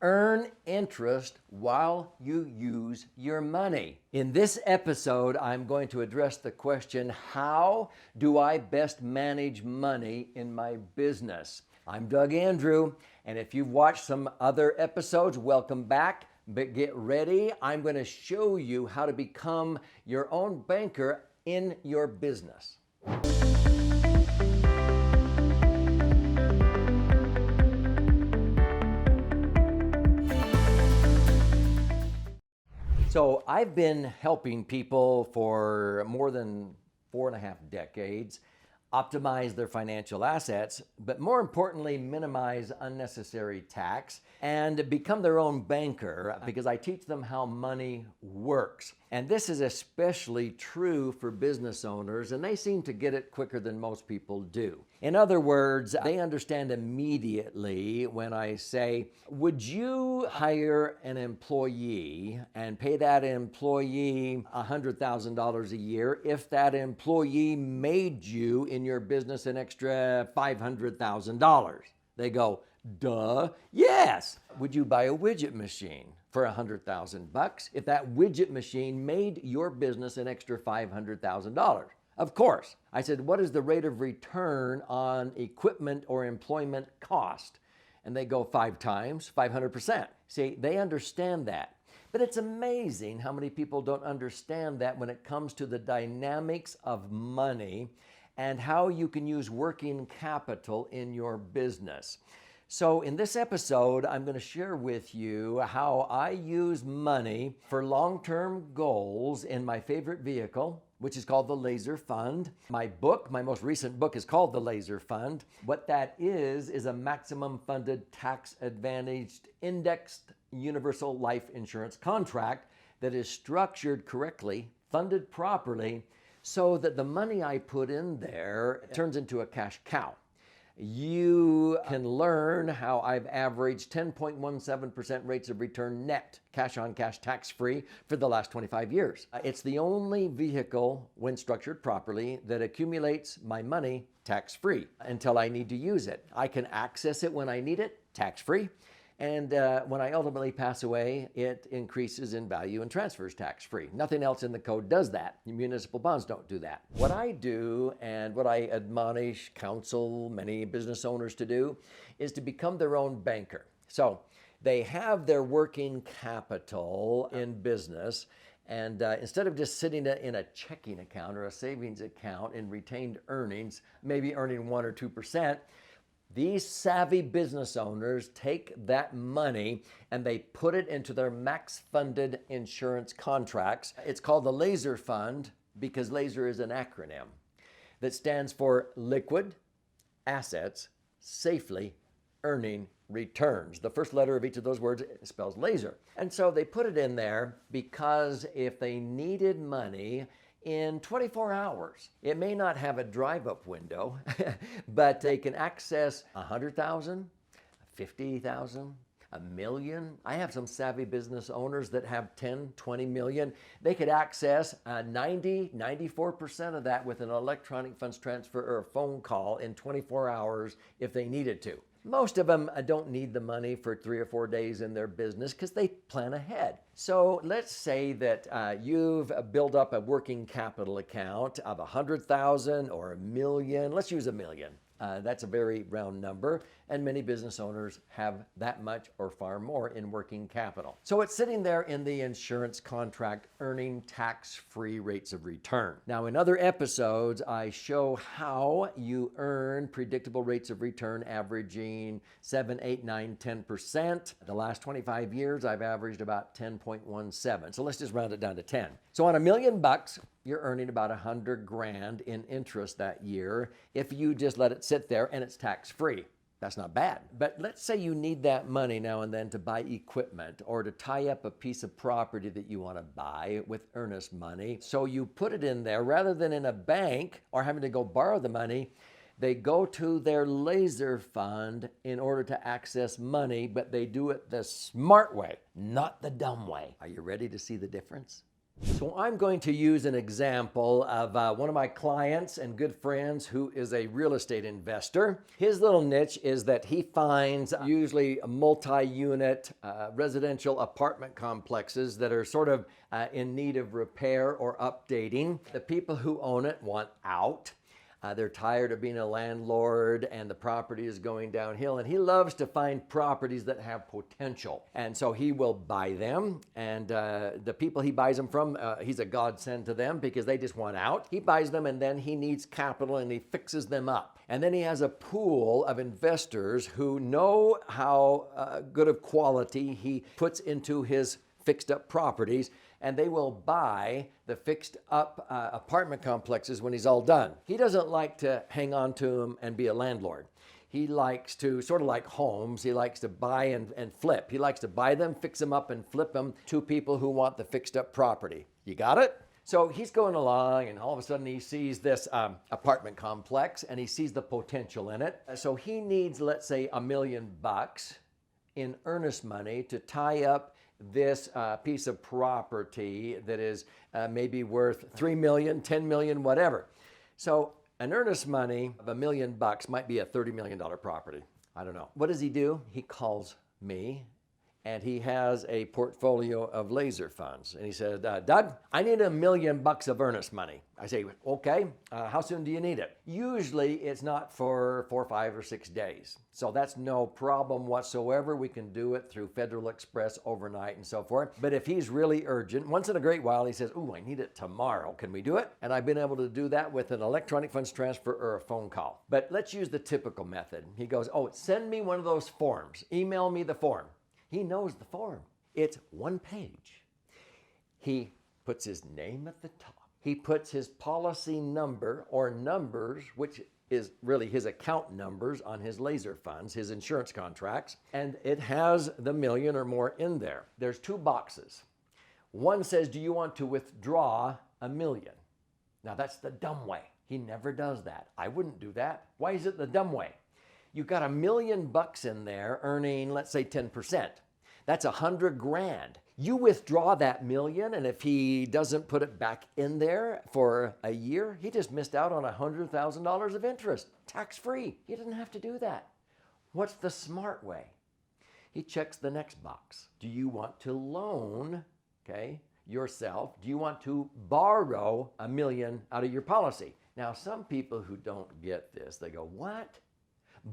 Earn interest while you use your money. In this episode, I'm going to address the question, how do I best manage money in my business? I'm Doug Andrew, and if you've watched some other episodes, welcome back. But get ready, I'm going to show you how to become your own banker in your business. So I've been helping people for more than 4.5 decades optimize their financial assets, but more importantly, minimize unnecessary tax and become their own banker, because I teach them how money works. And this is especially true for business owners, and they seem to get it quicker than most people do. In other words, they understand immediately when I say, would you hire an employee and pay that employee $100,000 a year if that employee made you in your business an extra $500,000? They go, duh, yes. Would you buy a widget machine for $100,000 if that widget machine made your business an extra $500,000? Of course. I said, what is the rate of return on equipment or employment cost? And they go 5 times, 500%. See, they understand that. But it's amazing how many people don't understand that when it comes to the dynamics of money and how you can use working capital in your business. So in this episode, I'm going to share with you how I use money for long-term goals in my favorite vehicle, which is called the Laser Fund. My most recent book is called the Laser Fund. What that is a maximum funded, tax-advantaged, indexed universal life insurance contract that is structured correctly, funded properly, so that the money I put in there turns into a cash cow. You can learn how I've averaged 10.17% rates of return net, cash on cash, tax-free for the last 25 years. It's the only vehicle, when structured properly, that accumulates my money tax-free until I need to use it. I can access it when I need it, tax-free. And when I ultimately pass away, it increases in value and transfers tax-free. Nothing else in the code does that. Municipal bonds don't do that. What I do, and what I admonish, counsel many business owners to do, is to become their own banker. So they have their working capital in business, and instead of just sitting in a checking account or a savings account in retained earnings, maybe earning 1 or 2%, these savvy business owners take that money and they put it into their max funded insurance contracts. It's called the Laser Fund because laser is an acronym that stands for Liquid Assets Safely Earning Returns. The first letter of each of those words spells laser. And so they put it in there because if they needed money in 24 hours. It may not have a drive-up window, but they can access 100,000, 50,000, a million. I have some savvy business owners that have 10, 20 million. They could access 94% of that with an electronic funds transfer or a phone call in 24 hours if they needed to. Most of them don't need the money for 3 or 4 days in their business because they plan ahead. So let's say that you've built up a working capital account of 100,000 or a million. Let's use a million. That's a very round number, and many business owners have that much or far more in working capital. So it's sitting there in the insurance contract earning tax-free rates of return. Now, in other episodes, I show how you earn predictable rates of return averaging 7, 8, 9, 10%. The last 25 years, I've averaged about 10.17. So let's just round it down to 10. So on $1 million, you're earning about 100 grand in interest that year if you just let it sit there and it's tax-free. That's not bad. But let's say you need that money now and then to buy equipment or to tie up a piece of property that you want to buy with earnest money. So you put it in there rather than in a bank or having to go borrow the money. They go to their laser fund in order to access money, but they do it the smart way, not the dumb way. Are you ready to see the difference? So I'm going to use an example of one of my clients and good friends who is a real estate investor. His little niche is that he finds usually multi-unit residential apartment complexes that are sort of in need of repair or updating. The people who own it want out. They're tired of being a landlord and the property is going downhill, and he loves to find properties that have potential. And so he will buy them, and the people he buys them from, he's a godsend to them because they just want out. He buys them and then he needs capital and he fixes them up. And then he has a pool of investors who know how good of quality he puts into his fixed up properties, and they will buy the fixed up apartment complexes when he's all done. He doesn't like to hang on to them and be a landlord. He likes to, sort of like homes, he likes to buy and flip. He likes to buy them, fix them up, and flip them to people who want the fixed up property. You got it? So he's going along, and all of a sudden he sees this apartment complex, and he sees the potential in it. So he needs, let's say, $1 million in earnest money to tie up this piece of property that is maybe worth $3 million, $10 million, whatever. So an earnest money of $1 million might be a $30 million property. I don't know. What does he do? He calls me, and he has a portfolio of laser funds. And he said, Doug, I need $1 million of earnest money. I say, okay, how soon do you need it? Usually it's not for 4, 5, or 6 days. So that's no problem whatsoever. We can do it through Federal Express overnight and so forth. But if he's really urgent, once in a great while, he says, ooh, I need it tomorrow. Can we do it? And I've been able to do that with an electronic funds transfer or a phone call. But let's use the typical method. He goes, oh, send me one of those forms. Email me the form. He knows the form. It's one page. He puts his name at the top. He puts his policy number or numbers, which is really his account numbers on his laser funds, his insurance contracts, and it has the $1 million or more in there. There's 2 boxes. One says, do you want to withdraw $1 million? Now that's the dumb way. He never does that. I wouldn't do that. Why is it the dumb way? You've got $1 million in there earning, let's say 10%. That's $100,000. You withdraw that $1 million, and if he doesn't put it back in there for a year, he just missed out on $100,000 of interest, tax-free. He doesn't have to do that. What's the smart way? He checks the next box. Do you want to loan, yourself? Do you want to borrow $1 million out of your policy? Now, some people who don't get this, they go, what?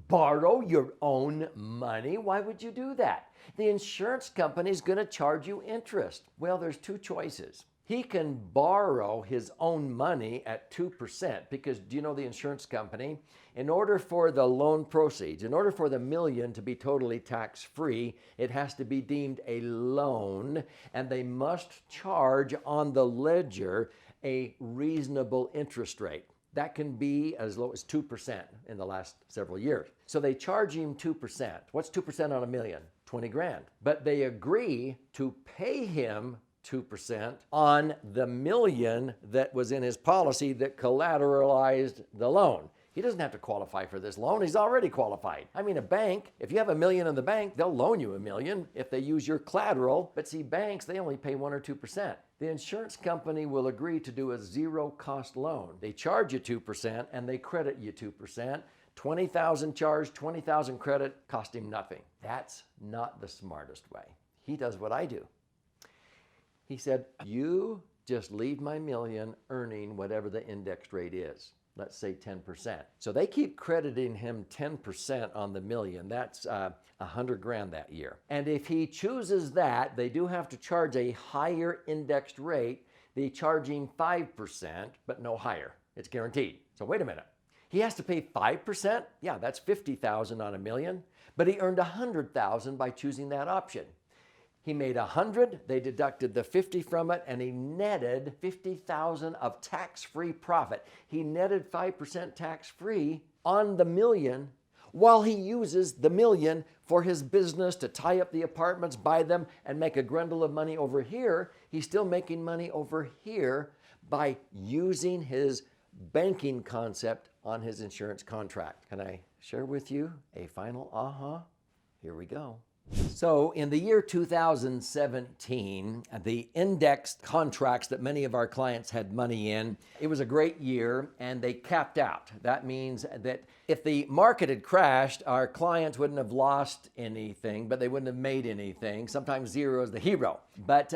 Borrow your own money? Why would you do that? The insurance company is going to charge you interest. Well, there's 2 choices. He can borrow his own money at 2% because, do you know the insurance company? In order for the loan proceeds, in order for the $1 million to be totally tax-free, it has to be deemed a loan, and they must charge on the ledger a reasonable interest rate. That can be as low as 2% in the last several years. So they charge him 2%. What's 2% on $1 million? $20,000. But they agree to pay him 2% on the $1 million that was in his policy that collateralized the loan. He doesn't have to qualify for this loan. He's already qualified. I mean, a bank, if you have $1 million in the bank, they'll loan you $1 million if they use your collateral. But see, banks, they only pay 1 or 2%. The insurance company will agree to do a zero-cost loan. They charge you 2% and they credit you 2%. $20,000 charge, $20,000 credit, cost him nothing. That's not the smartest way. He does what I do. He said, you just leave my $1 million earning whatever the indexed rate is. Let's say 10%. So they keep crediting him 10% on the $1 million. That's $100,000 that year. And if he chooses that, they do have to charge a higher indexed rate. They charge him 5%, but no higher. It's guaranteed. So wait a minute. He has to pay 5%? Yeah, that's $50,000 on $1 million. But he earned $100,000 by choosing that option. He made $100,000, they deducted the $50,000 from it, and he netted $50,000 of tax-free profit. He netted 5% tax-free on the $1 million while he uses the $1 million for his business to tie up the apartments, buy them, and make a grundle of money over here. He's still making money over here by using his banking concept on his insurance contract. Can I share with you a final aha? Here we go. So in the year 2017, the indexed contracts that many of our clients had money in, it was a great year and they capped out. That means that if the market had crashed, our clients wouldn't have lost anything, but they wouldn't have made anything. Sometimes zero is the hero. But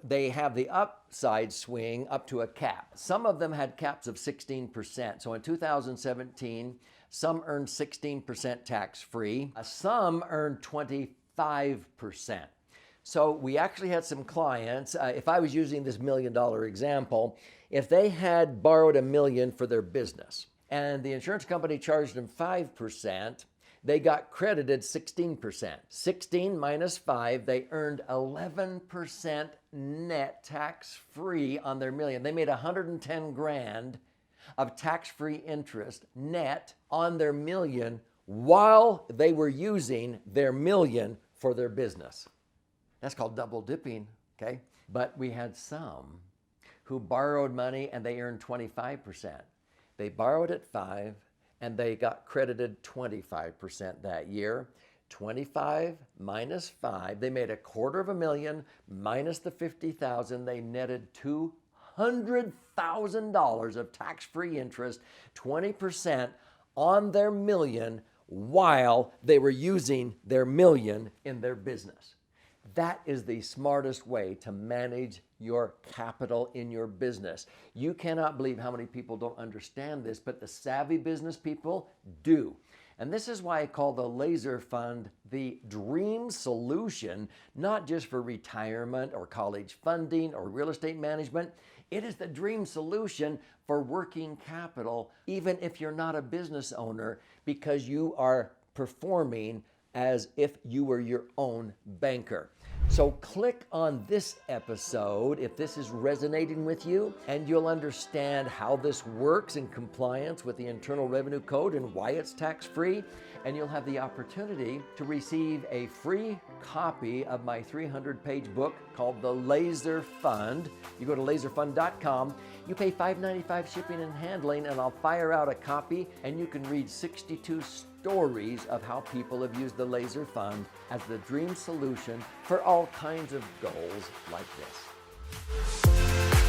they have the upside swing up to a cap. Some of them had caps of 16%. So in 2017, some earned 16% tax-free. Some earned 25%. So we actually had some clients, if I was using this $1 million example, if they had borrowed $1 million for their business and the insurance company charged them 5%, they got credited 16%. 16 minus 5, they earned 11% net tax-free on their $1 million. They made 110 grand of tax-free interest net on their $1 million while they were using their $1 million for their business. That's called double dipping, okay? But we had some who borrowed money and they earned 25%. They borrowed at 5 and they got credited 25% that year. 25 minus 5, they made $250,000 minus the 50,000, they netted $200,000 of tax-free interest, 20% on their $1 million while they were using their $1 million in their business. That is the smartest way to manage your capital in your business. You cannot believe how many people don't understand this, but the savvy business people do. And this is why I call the Laser Fund the dream solution, not just for retirement or college funding or real estate management. It is the dream solution for working capital, even if you're not a business owner, because you are performing as if you were your own banker. So click on this episode if this is resonating with you, and you'll understand how this works in compliance with the Internal Revenue Code and why it's tax-free. And you'll have the opportunity to receive a free copy of my 300-page book called The Laser Fund. You go to laserfund.com, you pay $5.95 shipping and handling, and I'll fire out a copy, and you can read 62 stories of how people have used the Laser Fund as the dream solution for all kinds of goals like this.